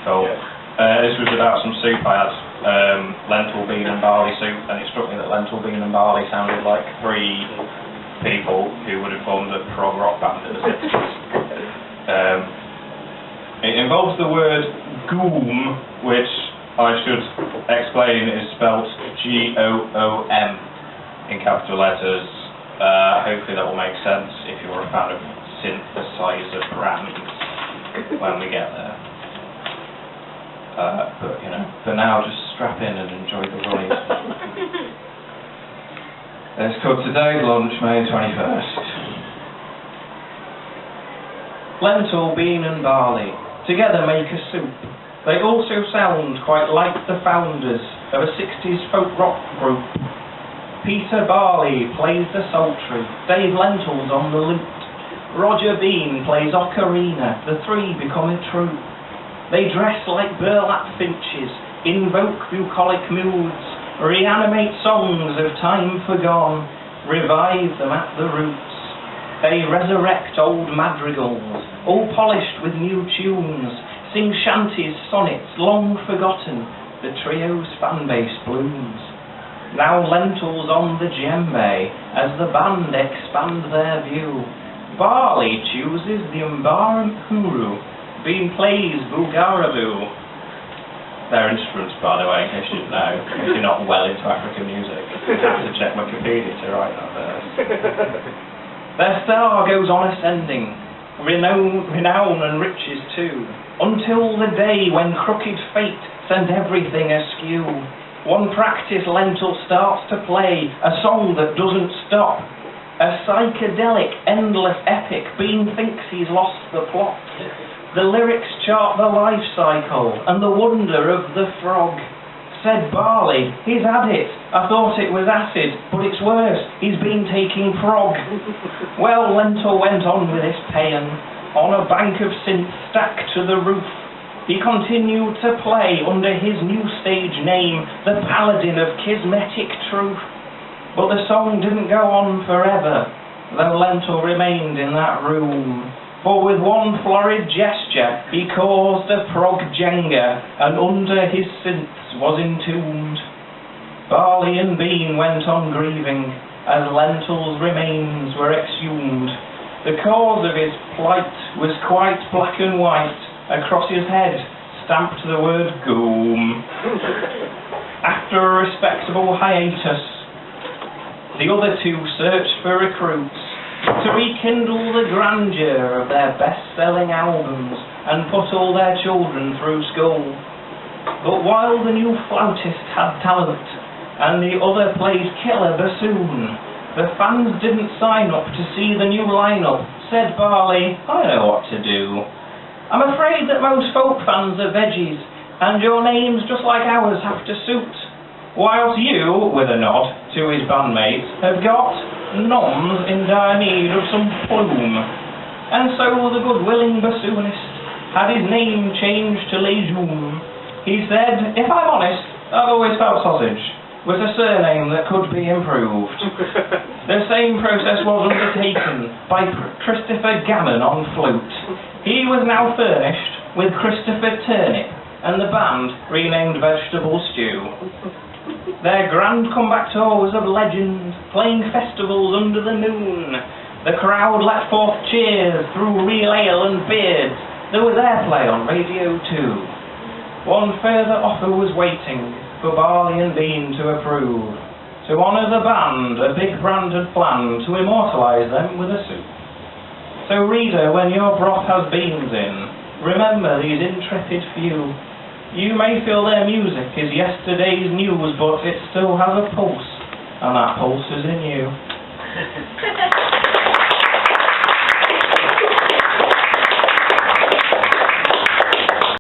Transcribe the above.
Cool. This was about some soup I had, lentil, bean and barley soup, and it struck me that lentil, bean and barley sounded like three people who would have formed a prog rock band in the 60s. It involves the word goom, which I should explain is spelt G-O-O-M in capital letters. Hopefully that will make sense if you're a fan of synthesizer brands when we get there. But, you know, for now, just strap in and enjoy the ride. It's called Today's Lunch, May 21st. Lentil, bean and barley together make a soup. They also sound quite like the founders of a 60s folk rock group. Peter Barley plays the psaltery, Dave Lentils on the lute, Roger Bean plays ocarina, the three become a troupe. They dress like burlap finches, invoke bucolic moods, reanimate songs of time forgone, revive them at the roots. They resurrect old madrigals, all polished with new tunes, sing shanties, sonnets, long forgotten, the trio's fanbase blooms. Now lentils on the djembe, as the band expand their view. Barley chooses the Mbaramuru, Bean plays Boogaraboo. They're instruments, by the way, in case you didn't know, if you're not well into African music. You have to check Wikipedia to write that verse. Their star goes on ascending, renown and riches too, until the day when crooked fate sent everything askew. One practice lentil starts to play a song that doesn't stop, a psychedelic, endless epic. Bean thinks he's lost the plot. The lyrics chart the life cycle and the wonder of the frog. Said Barley, he's had it. I thought it was acid, but it's worse. He's been taking prog. Well, Lentil went on with his paean on a bank of synth stacked to the roof. He continued to play under his new stage name, the Paladin of Kismetic Truth. But the song didn't go on forever, though Lentil remained in that room. For with one florid gesture he caused a prog jenga, and under his synths was entombed. Barley and Bean went on grieving, as Lentil's remains were exhumed. The cause of his plight was quite black and white. Across his head stamped the word goom. After a respectable hiatus, the other two searched for recruits to rekindle the grandeur of their best-selling albums and put all their children through school. But while the new flautist had talent and the other played killer bassoon, the fans didn't sign up to see the new lineup. Said Barley, I know what to do. I'm afraid that most folk fans are veggies, and your names, just like ours, have to suit. Whilst you, with a nod to his bandmates, have got noms in dire need of some plume. And so the good-willing bassoonist had his name changed to Lejeune. He said, if I'm honest, I've always felt sausage was a surname that could be improved. The same process was undertaken by Christopher Gammon on flute. He was now furnished with Christopher Turnip, and the band renamed Vegetable Stew. Their grand comeback tour was of legend, playing festivals under the moon. The crowd let forth cheers through real ale and beards. There was airplay on radio too. One further offer was waiting for Barley and Bean to approve. To honour the band, a big brand had planned to immortalise them with a soup. So reader, when your broth has beans in, remember these intrepid few. You may feel their music is yesterday's news, but it still has a pulse, and that pulse is in you.